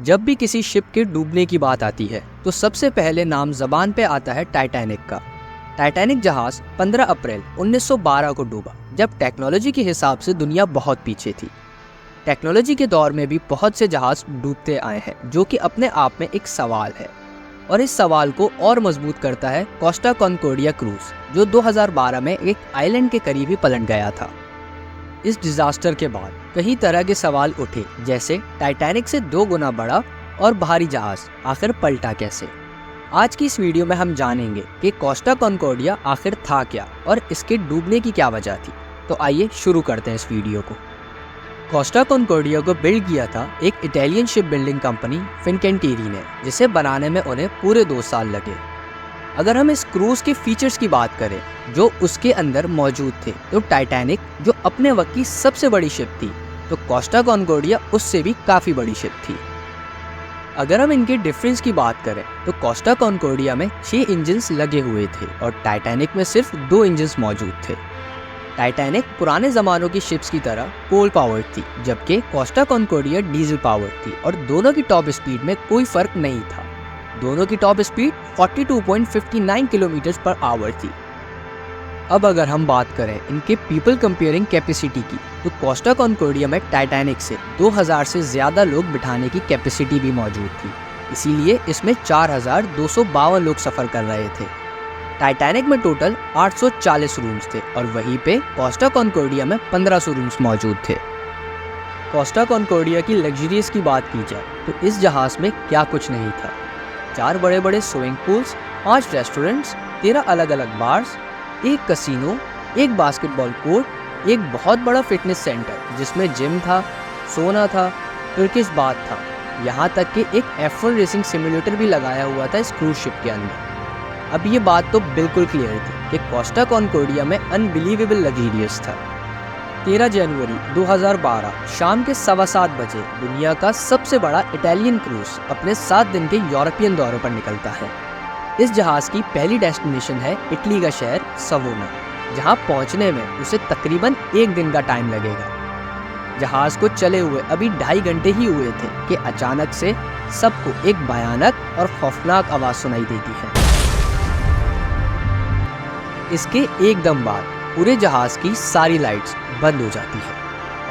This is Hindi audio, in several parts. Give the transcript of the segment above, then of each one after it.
जब भी किसी शिप के डूबने की बात आती है तो सबसे पहले नाम जबान पे आता है टाइटैनिक का। टाइटैनिक जहाज 15 अप्रैल 1912 को डूबा, जब टेक्नोलॉजी के हिसाब से दुनिया बहुत पीछे थी। टेक्नोलॉजी के दौर में भी बहुत से जहाज डूबते आए हैं, जो कि अपने आप में एक सवाल है। और इस सवाल को और मजबूत करता है कोस्टा कॉन्कॉर्डिया क्रूज, जो 2012 में एक आइलैंड के करीब ही पलट गया था। इस डिजास्टर के बाद कई तरह के सवाल उठे, जैसे टाइटैनिक से 2 गुना बड़ा और भारी जहाज आखिर पलटा कैसे। आज की इस वीडियो में हम जानेंगे कि कोस्टा कॉन्कॉर्डिया आखिर था क्या और इसके डूबने की क्या वजह थी। तो आइए शुरू करते हैं इस वीडियो को। कोस्टा कॉन्कॉर्डिया को बिल्ड किया था एक इटालियन शिप बिल्डिंग कंपनी फिनकेंटिeri ने, जिसे बनाने में उन्हें पूरे 2 साल लगे। अगर हम इस क्रूज के फीचर्स की बात करें जो उसके अंदर मौजूद थे, तो टाइटैनिक जो अपने वक्त की सबसे बड़ी शिप थी, तो कोस्टा कॉन्कॉर्डिया उससे भी काफ़ी बड़ी शिप थी। अगर हम इनके डिफरेंस की बात करें तो कोस्टा कॉन्कॉर्डिया में 6 इंजन्स लगे हुए थे और टाइटैनिक में सिर्फ 2 इंजन्स मौजूद थे। टाइटैनिक पुराने ज़मानों की शिप्स की तरह कोल पावर्ड थी, जबकि कोस्टा कॉन्कॉर्डिया डीजल पावर्ड थी और दोनों की टॉप स्पीड में कोई फ़र्क नहीं था। दोनों की top speed 42.59 kilometre per hour थी। अब अगर हम बात करें इनके पीपल कंपेयरिंग कैपेसिटी की, तो कोस्टा कॉन्कॉर्डिया में टाइटैनिक से 2000 से ज़्यादा लोग बिठाने की कैपेसिटी भी मौजूद थी, इसीलिए इसमें 4252 लोग सफ़र कर रहे थे। टाइटैनिक में टोटल 840 रूम्स थे और वहीं पे कोस्टा कॉन्कॉर्डिया में 1500 रूम्स मौजूद थे। कोस्टा कॉन्कॉर्डिया की लग्जरीज की बात की जाए तो इस जहाज़ में क्या कुछ नहीं था। 4 बड़े बड़े स्विमिंग पूल्स, 5 रेस्टोरेंट्स, 13 अलग अलग बार्स, 1 कसिनो, 1 बास्केटबॉल कोर्ट, एक बहुत बड़ा फिटनेस सेंटर जिसमें जिम था, सोना था, टर्किश बाथ था, यहाँ तक कि एक F1 रेसिंग सिमुलेटर भी लगाया हुआ था इस क्रूज शिप के अंदर। अब ये बात तो बिल्कुल क्लियर थी कि कोस्टा कॉन्कॉर्डिया में अनबिलीवेबल लग्जरियस था। 13 जनवरी 2012 शाम के 7:15 बजे दुनिया का सबसे बड़ा इटालियन क्रूज अपने 7 दिन के यूरोपियन दौरे पर निकलता है। इस जहाज़ की पहली डेस्टिनेशन है इटली का शहर सवोना, जहां पहुंचने में उसे तकरीबन 1 दिन का टाइम लगेगा। जहाज़ को चले हुए अभी 2.5 घंटे ही हुए थे कि अचानक से सबको एक भयानक और खौफनाक आवाज़ सुनाई देती है। इसके एकदम बाद पूरे जहाज़ की सारी लाइट्स बंद हो जाती है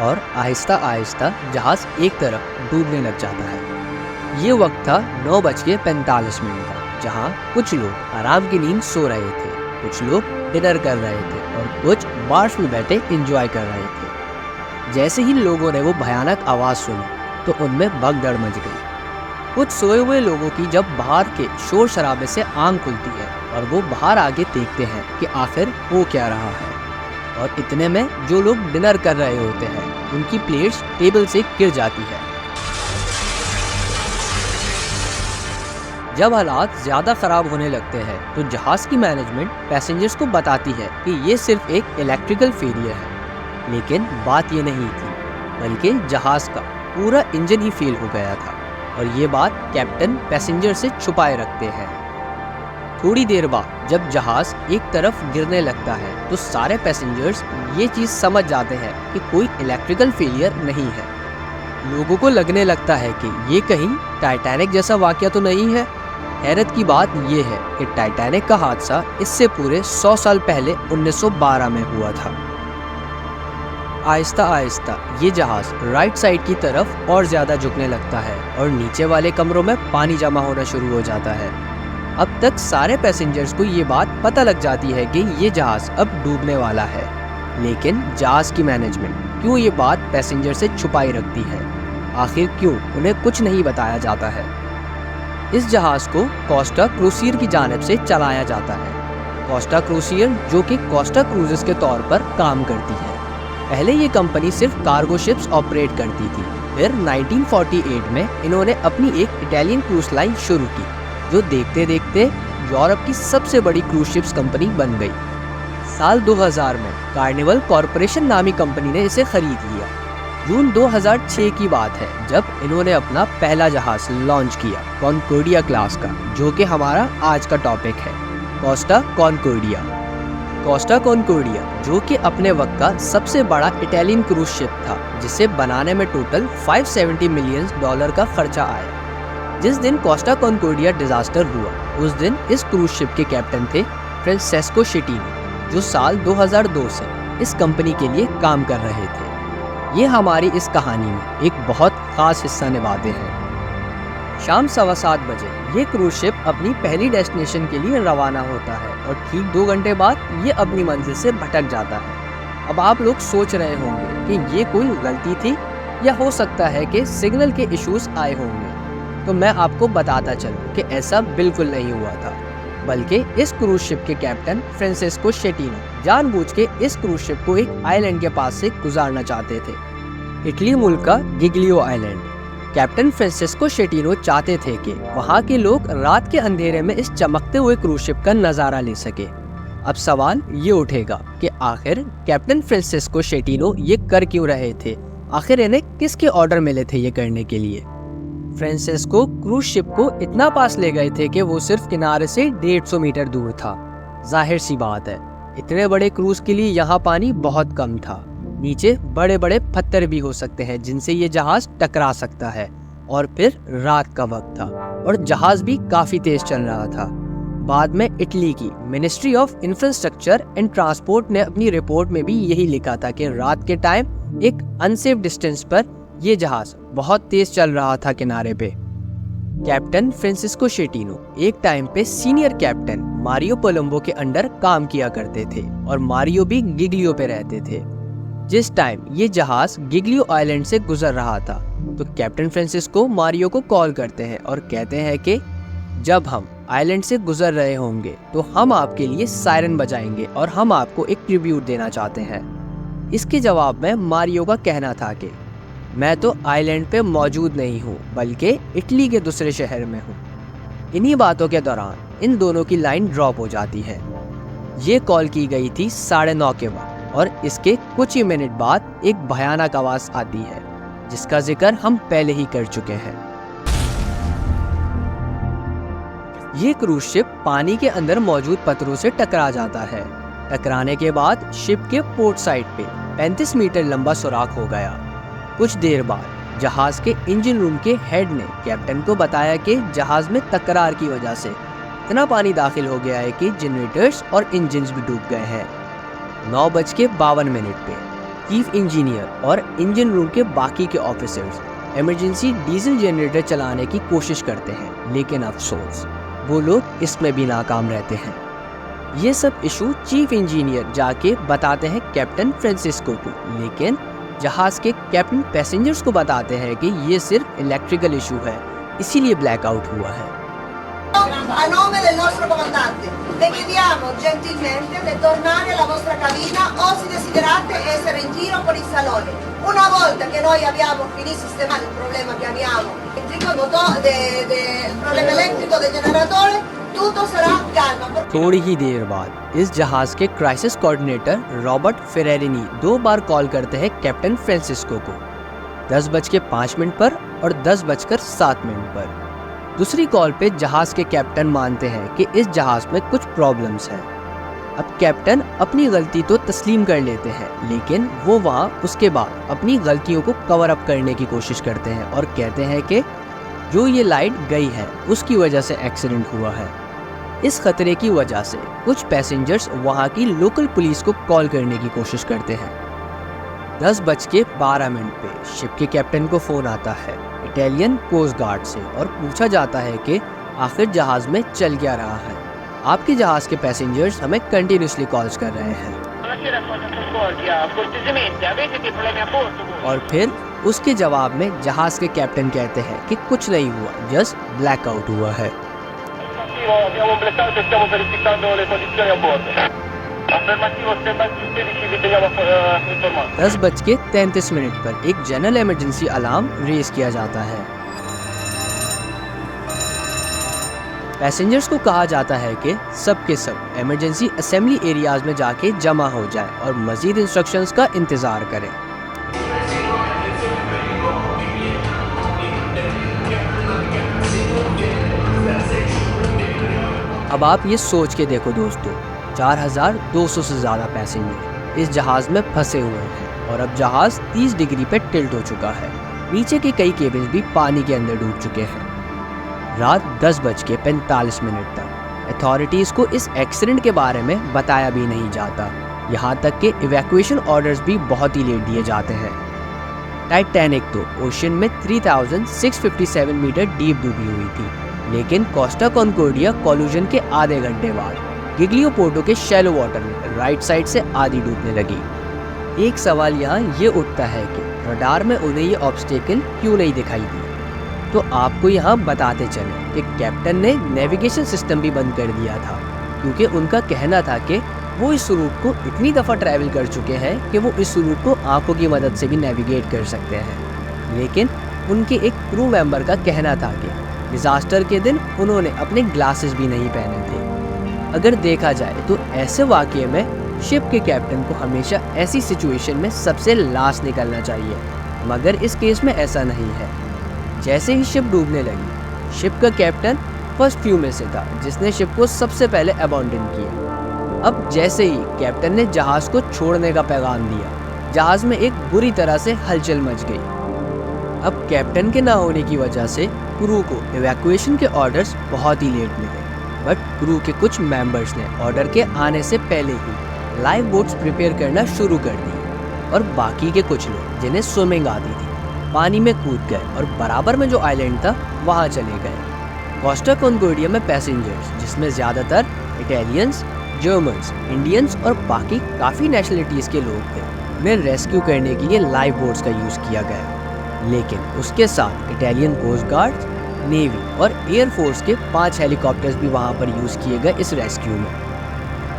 और आहिस्ता आहिस्ता जहाज़ एक तरफ डूबने लग जाता है। ये वक्त था 9:45 का, जहाँ कुछ लोग आराम की नींद सो रहे थे, कुछ लोग डिनर कर रहे थे और कुछ बार्स में बैठे एंजॉय कर रहे थे। जैसे ही लोगों ने वो भयानक आवाज़ सुनी तो उनमें भगदड़ मच गई। कुछ सोए हुए लोगों की जब बाहर के शोर शराबे से आंख खुलती है और वो बाहर आगे देखते हैं कि आखिर हो क्या रहा है, और इतने में जो लोग डिनर कर रहे होते हैं उनकी प्लेट्स टेबल से गिर जाती है। जब हालात ज़्यादा ख़राब होने लगते हैं तो जहाज़ की मैनेजमेंट पैसेंजर्स को बताती है कि ये सिर्फ एक इलेक्ट्रिकल फेलियर है, लेकिन बात ये नहीं थी, बल्कि जहाज़ का पूरा इंजन ही फेल हो गया था और ये बात कैप्टन पैसेंजर से छुपाए रखते हैं। थोड़ी देर बाद जब जहाज़ एक तरफ गिरने लगता है तो सारे पैसेंजर्स ये चीज़ समझ जाते हैं कि कोई इलेक्ट्रिकल फेलियर नहीं है। लोगों को लगने लगता है कि ये कहीं टाइटैनिक जैसा वाक़या तो नहीं है। हैरत की बात ये है कि टाइटैनिक का हादसा इससे पूरे 100 साल पहले 1912 में हुआ था। आहिस्ता आहिस्ता ये जहाज़ राइट साइड की तरफ और ज़्यादा झुकने लगता है और नीचे वाले कमरों में पानी जमा होना शुरू हो जाता है। अब तक सारे पैसेंजर्स को ये बात पता लग जाती है कि ये जहाज़ अब डूबने वाला है, लेकिन जहाज़ की मैनेजमेंट क्यों ये बात पैसेंजर से छुपाई रखती है? आखिर क्यों उन्हें कुछ नहीं बताया जाता है? इस जहाज़ को कोस्टा क्रूसियर की जानिब से चलाया जाता है। कोस्टा क्रूसियर जो कि कोस्टा क्रूजेस के तौर पर काम करती है। पहले ये कंपनी सिर्फ कार्गो शिप्स ऑपरेट करती थी, फिर 1948 में इन्होंने अपनी एक इटालियन क्रूज लाइन शुरू की, जो देखते देखते यूरोप की सबसे बड़ी क्रूज शिप्स कंपनी बन गई। साल 2000 में कार्निवल कॉरपोरेशन नामी कंपनी ने इसे खरीद लिया। जून 2006 की बात है जब इन्होंने अपना पहला जहाज लॉन्च किया, कॉन्कॉर्डिया क्लास का, जो कि हमारा आज का टॉपिक है, कोस्टा कॉन्कॉर्डिया। कोस्टा कॉन्कॉर्डिया जो कि अपने वक्त का सबसे बड़ा इटालियन क्रूज शिप था, जिसे बनाने में टोटल $570 मिलियन का खर्चा आया। जिस दिन कोस्टा कॉन्कोर्डिया डिजास्टर हुआ उस दिन इस क्रूज शिप के कैप्टन थे फ्रांसेस्को शेटीनो, जो साल 2002 से इस कंपनी के लिए काम कर रहे थे। ये हमारी इस कहानी में एक बहुत खास हिस्सा निभाते हैं। शाम 7:15 बजे ये क्रूज शिप अपनी पहली डेस्टिनेशन के लिए रवाना होता है और ठीक 2 घंटे बाद ये अपनी मंजिल से भटक जाता है। अब आप लोग सोच रहे होंगे कि ये कोई गलती थी या हो सकता है कि सिग्नल के इश्यूज आए होंगे, तो मैं आपको बताता चलूं कि ऐसा बिल्कुल नहीं हुआ था, बल्कि इस क्रूज शिप के कैप्टन फ्रांसेस्को शेटीनो जानबूझ के इस क्रूज शिप को एक आइलैंड के पास से गुजारना चाहते थे, इटली मुल्क का गिग्लियो आइलैंड। कैप्टन फ्रांसेस्को शेटीनो चाहते थे कि वहाँ के लोग रात के अंधेरे में इस चमकते हुए क्रूज शिप का नजारा ले सके। अब सवाल ये उठेगा कि आखिर कैप्टन फ्रांसेस्को शेटीनो ये कर क्यों रहे थे, आखिर इन्हें किसके ऑर्डर मिले थे ये करने के लिए। फ्रांसेस्को क्रूज शिप को इतना पास ले गए थे कि वो सिर्फ किनारे से 150 मीटर दूर था। जाहिर सी बात है, इतने बड़े क्रूज के लिए यहाँ पानी बहुत कम था। नीचे बड़े बड़े पत्थर भी हो सकते हैं जिनसे ये जहाज टकरा सकता है, और फिर रात का वक्त था और जहाज भी काफी तेज चल रहा था। बाद में इटली की ministry of infrastructure and transport ने अपनी रिपोर्ट में भी यही लिखा था कि रात के टाइम एक अनसेफ डिस्टेंस पर यह जहाज बहुत तेज चल रहा था किनारे पे। कैप्टन फ्रांसेस्को शेटीनो एक टाइम पे सीनियर कैप्टन मारियो कोलंबो के अंडर काम किया करते थे और मारियो भी गिग्लियो पे रहते थे। जिस टाइम ये जहाज गिग्लियो आइलैंड से गुजर रहा था तो कैप्टन फ्रांसिस्को मारियो को कॉल करते हैं और कहते हैं कि जब हम आइलैंड से गुजर रहे होंगे तो हम आपके लिए सायरन बजाएंगे और हम आपको एक ट्रिब्यूट देना चाहते हैं। इसके जवाब में मारियो का कहना था कि मैं तो आइलैंड पे मौजूद नहीं हूँ बल्कि इटली के दूसरे शहर में हूँ। इन्हीं बातों के दौरान इन दोनों की लाइन ड्रॉप हो जाती है। ये कॉल की गई थी 9:30 के वक्त और इसके कुछ ही मिनट बाद एक भयानक आवाज आती है जिसका जिक्र हम पहले ही कर चुके हैं। ये क्रूज शिप पानी के अंदर मौजूद पत्थरों से टकरा जाता है। टकराने के बाद शिप के पोर्ट साइड पे 35 मीटर लंबा सुराख हो गया। कुछ देर बाद जहाज के इंजन रूम के हेड ने कैप्टन को बताया कि जहाज में तकरार की वजह से इतना पानी दाखिल हो गया है कि जनरेटर्स और इंजन्स भी डूब गए हैं। 9:52 पे चीफ इंजीनियर और इंजन रूम के बाकी के ऑफिसर्स इमरजेंसी डीजल जनरेटर चलाने की कोशिश करते हैं, लेकिन अफसोस वो लोग इसमें भी नाकाम रहते हैं। ये सब इशू चीफ इंजीनियर जाके बताते हैं कैप्टन फ्रांसिस्को को, लेकिन जहाज के कैप्टन पैसेंजर्स को बताते हैं कि ये सिर्फ इलेक्ट्रिकल इशू है, इसीलिए ब्लैकआउट हुआ है। A nome del nostro comandante, le chiediamo gentilmente di tornare alla vostra cabina o se desiderate essere in giro con il salone. Una volta che noi abbiamo finito di sistemare il problema che abbiamo, il problema elettrico del generatore, tutto sarà calma. थोड़ी ही देर बाद इस जहाज के क्राइसिस कोऑर्डिनेटर रॉबर्ट फेरेरिनी 2 बार कॉल करते हैं कैप्टन फ्रांसिस्को को, 10:05 पर और 10:07 पर। दूसरी कॉल पे जहाज के कैप्टन मानते हैं कि इस जहाज में कुछ प्रॉब्लम्स हैं। अब कैप्टन अपनी गलती तो तस्लीम कर लेते हैं, लेकिन वो वहाँ उसके बाद अपनी गलतियों को कवर अप करने की कोशिश करते हैं और कहते हैं कि जो ये लाइट गई है उसकी वजह से एक्सीडेंट हुआ है। इस खतरे की वजह से कुछ पैसेंजर्स वहाँ की लोकल पुलिस को कॉल करने की कोशिश करते हैं। 10:12 पे शिप के कैप्टन को फोन आता है इटालियन कोस्ट गार्ड से और पूछा जाता है कि आखिर जहाज में चल क्या रहा है। आपके जहाज के पैसेंजर्स हमें कंटिन्यूसली कॉल्स कर रहे हैं। और फिर उसके जवाब में जहाज के कैप्टन कहते हैं कि कुछ नहीं हुआ, जस्ट ब्लैकआउट हुआ है। 10:33 पर एक जनरल इमरजेंसी अलार्म रेज किया जाता है। पैसेंजर्स को कहा जाता है कि सब के सब इमरजेंसी असेंबली एरियाज में जाके जमा हो जाए और मजीद इंस्ट्रक्शंस का इंतजार करें। अब आप ये सोच के देखो दोस्तों, 4200 से ज़्यादा पैसेंजर इस जहाज़ में फंसे हुए हैं और अब जहाज़ 30 डिग्री पे टिल्ट हो चुका है। नीचे के कई केबिन्स भी पानी के अंदर डूब चुके हैं। रात 10:45 तक। अथॉरिटीज़ को इस एक्सीडेंट के बारे में बताया भी नहीं जाता, यहाँ तक कि इवैक्यूएशन ऑर्डर्स भी बहुत ही लेट दिए जाते हैं। टाइटैनिक तो ओशन में 3657 मीटर डीप डूबी हुई थी, लेकिन कोस्टा कॉन्कोर्डिया कोलिजन के आधे घंटे बाद गिग्लियो पोर्टो के शैलो वाटर में राइट साइड से आधी डूबने लगी। एक सवाल यहाँ ये उठता है कि रडार में उन्हें ये ऑब्स्टेकल क्यों नहीं दिखाई दिया। तो आपको यहाँ बताते चले कि कैप्टन ने नेविगेशन सिस्टम भी बंद कर दिया था, क्योंकि उनका कहना था कि वो इस रूट को इतनी दफ़ा ट्रैवल कर चुके हैं कि वो इस रूट को आंखों की मदद से भी नेविगेट कर सकते हैं। लेकिन उनके एक क्रू मेंबर का कहना था कि डिज़ास्टर के दिन उन्होंने अपने ग्लासेस भी नहीं पहने थे। अगर देखा जाए तो ऐसे वाक़ये में शिप के कैप्टन को हमेशा ऐसी सिचुएशन में सबसे लास्ट निकलना चाहिए, मगर इस केस में ऐसा नहीं है। जैसे ही शिप डूबने लगी, शिप का कैप्टन फर्स्ट फ्यू में से था जिसने शिप को सबसे पहले अबॉन्डन किया। अब जैसे ही कैप्टन ने जहाज को छोड़ने का पैगाम दिया, जहाज में एक बुरी तरह से हलचल मच गई। अब कैप्टन के ना होने की वजह से क्रू को इवैक्यूएशन के ऑर्डर्स बहुत ही लेट मिले, बट क्रू के कुछ मेंबर्स ने ऑर्डर के आने से पहले ही लाइफ बोट्स प्रिपेयर करना शुरू कर दी, और बाकी के कुछ लोग जिन्हें स्विमिंग आती थी पानी में कूद गए और बराबर में जो आइलैंड था वहाँ चले गए। कोस्टा कॉन्कोर्डिया में पैसेंजर्स, जिसमें ज़्यादातर इटालियंस, जर्मन्स, इंडियंस और बाकी काफ़ी नेशनलिटीज़ के लोग थे, उन्हें रेस्क्यू करने के लिए लाइफ बोट्स का यूज़ किया गया। लेकिन उसके साथ इटालियन कोस्ट गार्ड, नेवी और एयरफोर्स के 5 हेलीकॉप्टर्स भी वहां पर यूज़ किए गए इस रेस्क्यू में।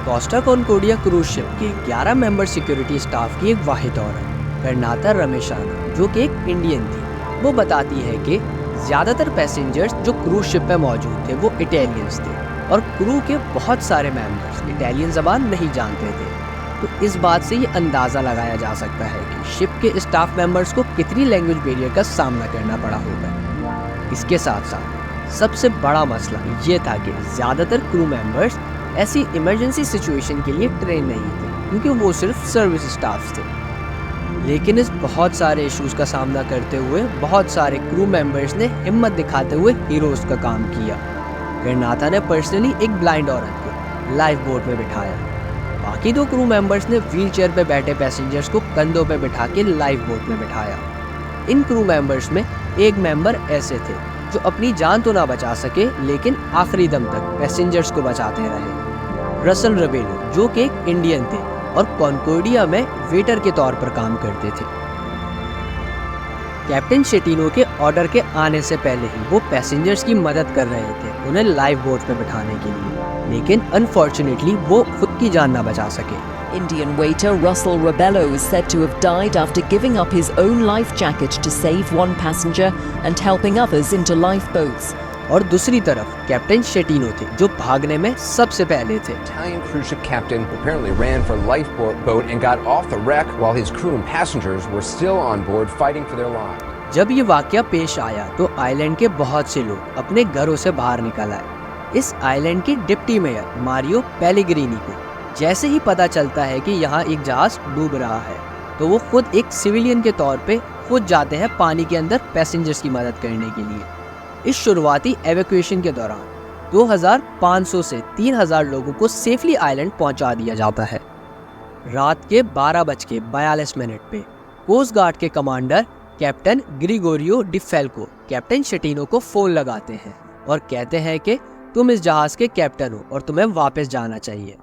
कोस्टा कॉन्कोर्डिया क्रूज शिप के 11 मेंबर सिक्योरिटी स्टाफ की एक वाहिद औरत कर्नाता रमेशाना, जो कि एक इंडियन थी, वो बताती है कि ज़्यादातर पैसेंजर्स जो क्रूज शिप पे मौजूद थे वो इटालियंस थे, और क्रू के बहुत सारे मेंबर्स इटालियन ज़बान नहीं जानते थे। तो इस बात से ये अंदाज़ा लगाया जा सकता है कि शिप के स्टाफ मेंबर्स को कितनी लैंग्वेज बैरियर का सामना करना पड़ा होगा। इसके साथ साथ सबसे बड़ा मसला ये था कि ज़्यादातर क्रू मेंबर्स ऐसी इमरजेंसी सिचुएशन के लिए ट्रेन नहीं थे, क्योंकि वो सिर्फ सर्विस स्टाफ थे। लेकिन इस बहुत सारे इश्यूज़ का सामना करते हुए बहुत सारे क्रू मेंबर्स ने हिम्मत दिखाते हुए हीरोज़ का काम किया। कर्नाता ने पर्सनली एक ब्लाइंड औरत को लाइफ बोट में बिठाया, बाकी 2 क्रू मेंबर्स ने व्हीलचेयर पे बैठे पैसेंजर्स को कंधों पे बिठा के लाइफ बोट में बिठाया। इन क्रू मेंबर्स में एक मेंबर ऐसे थे जो अपनी जान तो ना बचा सके, लेकिन आखिरी दम तक पैसेंजर्स को बचाते रहे। रसल रबेलो, जो कि एक इंडियन थे और कॉन्कोर्डिया में वेटर के तौर पर काम करते थे। कैप्टन शेटिनो के ऑर्डर के आने से पहले ही वो पैसेंजर्स की मदद कर रहे थे उन्हें लाइफ बोट में बिठाने के लिए, लेकिन अनफॉर्चुनेटली वो खुद की जान ना बचा सके। Indian waiter Russell Rebello is said to have died after giving up his own life jacket to save one passenger and helping others into lifeboats. और दूसरी तरफ कैप्टन शेटिनो थे जो भागने में सबसे पहले थे। Italian cruise ship captain apparently ran for a lifeboat and got off the wreck while his crew and passengers were still on board fighting for their lives. जब ये वाकया पेश आया तो आइलैंड के बहुत से लोग अपने घरों से बाहर निकल आए। इस आइलैंड के डिप्टी मेयर मारियो पेलेग्रिनी को जैसे ही पता चलता है कि यहाँ एक जहाज डूब रहा है, तो वो खुद एक सिविलियन के तौर पे खुद जाते हैं पानी के अंदर पैसेंजर्स की मदद करने के लिए। इस शुरुआती एवैक्यूएशन के दौरान 2500 से 3000 लोगों को सेफली आइलैंड पहुंचा दिया जाता है। रात के 12:42 पे कोस्ट गार्ड के कमांडर कैप्टन ग्रिगोरियो डी फेल्को कैप्टन शेटिनो को फोन लगाते हैं और कहते हैं कि तुम इस जहाज के कैप्टन हो और तुम्हें वापस जाना चाहिए।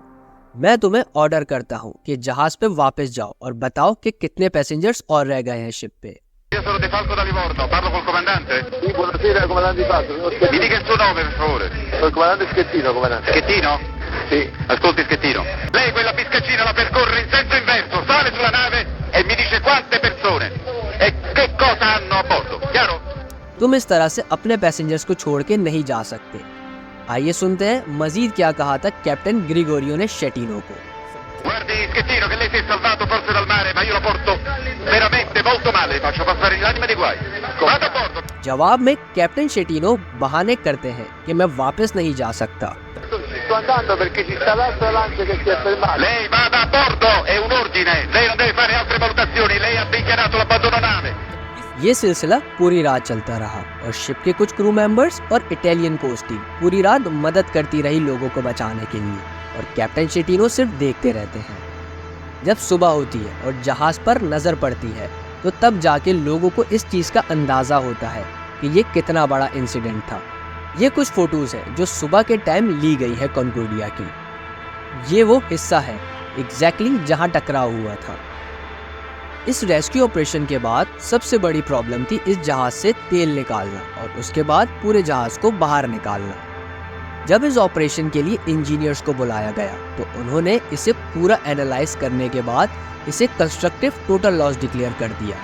मैं तुम्हें ऑर्डर करता हूँ कि जहाज पे वापस जाओ और बताओ कि कितने पैसेंजर्स और रह गए हैं शिप पे। Io sono De Falco da Livorno, parlo col comandante? Sì, buonasera, comandante Di Falco. Mi dica il suo nome, per favore. Il comandante Schettino, comandante. Schettino? Sì. Ascolti Schettino. Lei quella piscaccina la percorre in senso inverso, sale sulla nave e mi dice quante persone e che cosa hanno a bordo, chiaro? तुम इस तरह से अपने पैसेंजर्स को छोड़ के नहीं जा सकते। आइए सुनते हैं मजीद क्या कहा था कैप्टन ग्रिगोरियो ने शेटिनो को। Guardi Schettino che lei si è salvato forse dal mare, ma io la porto veramente molto male, faccio passare l'anima di guai. Vado a bordo. जवाब में कैप्टन शेटिनो बहाने करते हैं कि मैं वापस नहीं जा सकता। Sto andando perché ci sta l'altra lancia che si è fermata. Lei vada a bordo, è un ordine, lei non deve fare altre valutazioni, lei ha dichiarato l'abbandono nave. ये सिलसिला पूरी रात चलता रहा और शिप के कुछ क्रू मेंबर्स और इटालियन कोस्ट टीम पूरी रात मदद करती रही लोगों को बचाने के लिए, और कैप्टन शेटीनो सिर्फ देखते रहते हैं। जब सुबह होती है और जहाज पर नजर पड़ती है तो तब जाके लोगों को इस चीज का अंदाजा होता है कि ये कितना बड़ा इंसिडेंट था। ये कुछ फोटोज है जो सुबह के टाइम ली गई है कॉन्कोर्डिया की। ये वो हिस्सा है एग्जैक्टली जहां टकराव हुआ था। इस रेस्क्यू ऑपरेशन के बाद सबसे बड़ी प्रॉब्लम थी इस जहाज से तेल निकालना और उसके बाद पूरे जहाज को बाहर निकालना। जब इस ऑपरेशन के लिए इंजीनियर्स को बुलाया गया तो उन्होंने इसे पूरा एनालाइज करने के बाद इसे कंस्ट्रक्टिव टोटल लॉस डिक्लेयर कर दिया।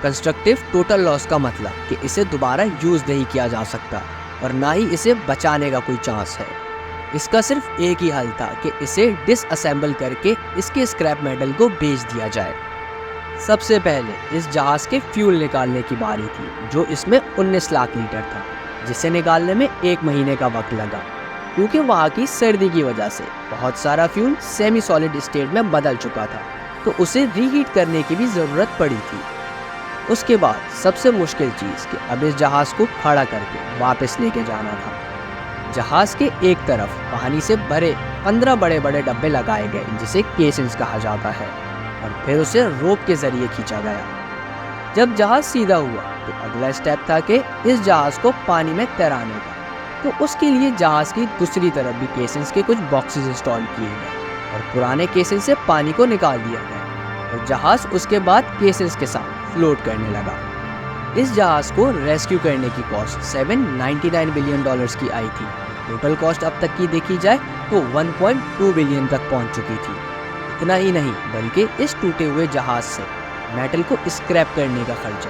कंस्ट्रक्टिव टोटल लॉस का मतलब कि इसे दोबारा यूज नहीं किया जा सकता और ना ही इसे बचाने का कोई चांस है। इसका सिर्फ एक ही हल था कि इसे डिसअसेंबल करके इसके स्क्रैप मेटल को बेच दिया जाए। सबसे पहले इस जहाज के फ्यूल निकालने की बारी थी जो इसमें 19 लाख लीटर था, जिसे निकालने में 1 महीने का वक्त लगा क्योंकि वहाँ की सर्दी की वजह से बहुत सारा फ्यूल सेमी सॉलिड स्टेट में बदल चुका था, तो उसे रीहीट करने की भी ज़रूरत पड़ी थी। उसके बाद सबसे मुश्किल चीज़ कि अब इस जहाज़ को खड़ा करके वापस लेके जाना था। जहाज़ के एक तरफ पानी से भरे 15 बड़े बड़े डब्बे लगाए गए जिसे केसिंग्स कहा जाता है और फिर उसे रोप के जरिए खींचा गया। जब जहाज सीधा हुआ तो अगला स्टेप था कि इस जहाज को पानी में तैराने का, तो उसके लिए जहाज की दूसरी तरफ भी केसिंग्स के कुछ बॉक्सेस इंस्टॉल किए गए और पुराने केसिंग से पानी को निकाल दिया गया और जहाज उसके बाद केसिंग्स के साथ फ्लोट करने लगा। इस जहाज को रेस्क्यू करने की कॉस्ट $799 बिलियन की आई थी। टोटल कॉस्ट अब तक की देखी जाए तो 1.2 बिलियन तक पहुंच चुकी थी। इतना ही नहीं बल्कि इस टूटे हुए जहाज से मेटल को स्क्रैप करने का खर्चा,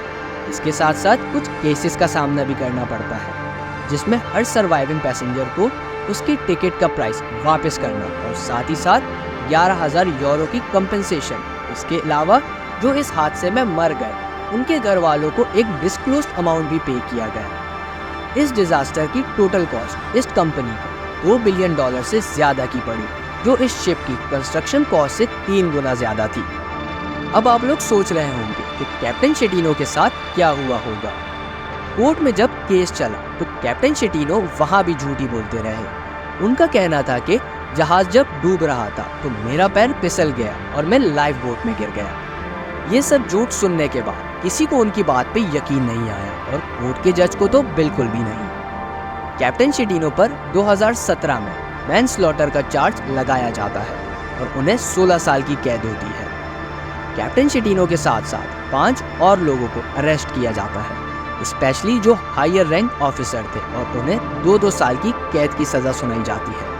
इसके साथ साथ कुछ केसेस का सामना भी करना पड़ता है जिसमें हर सर्वाइविंग पैसेंजर को उसकी टिकट का प्राइस वापस करना और साथ ही साथ 11,000 यूरो की कंपनसेशन। इसके अलावा जो इस हादसे में मर गए उनके घर वालों को एक डिस्क्लोज्ड अमाउंट भी पे किया गया। इस डिजास्टर की टोटल कॉस्ट इस कंपनी को $2 बिलियन से ज्यादा की पड़ी, जो इस शिप की कंस्ट्रक्शन कॉस्ट से 3 गुना ज्यादा थी। अब आप लोग सोच रहे होंगे कि कैप्टन शेटीनो के साथ क्या हुआ होगा। कोर्ट में जब केस चला तो कैप्टन शेटीनो वहां भी झूठी बोलते रहे। उनका कहना था कि जहाज जब डूब रहा था तो मेरा पैर फिसल गया और मैं लाइफ बोट में गिर गया। ये सब झूठ सुनने के बाद किसी को उनकी बात पे यकीन नहीं आया और कोर्ट के जज को तो बिल्कुल भी नहीं। कैप्टन शेटीनो पर 2017 में मैनस्लॉटर का चार्ज लगाया जाता है और उन्हें 16 साल की कैद होती है। कैप्टन शेटीनो के साथ साथ 5 और लोगों को अरेस्ट किया जाता है, स्पेशली जो हायर रैंक ऑफिसर थे, और उन्हें 2-2 साल की कैद की सजा सुनाई जाती है।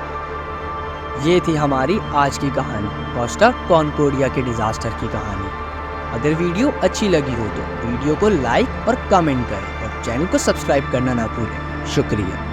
ये थी हमारी आज की कहानी, कोस्टा कॉन्कोर्डिया के डिजास्टर की कहानी। अगर वीडियो अच्छी लगी हो तो वीडियो को लाइक और कमेंट करें और चैनल को सब्सक्राइब करना ना भूलें। शुक्रिया।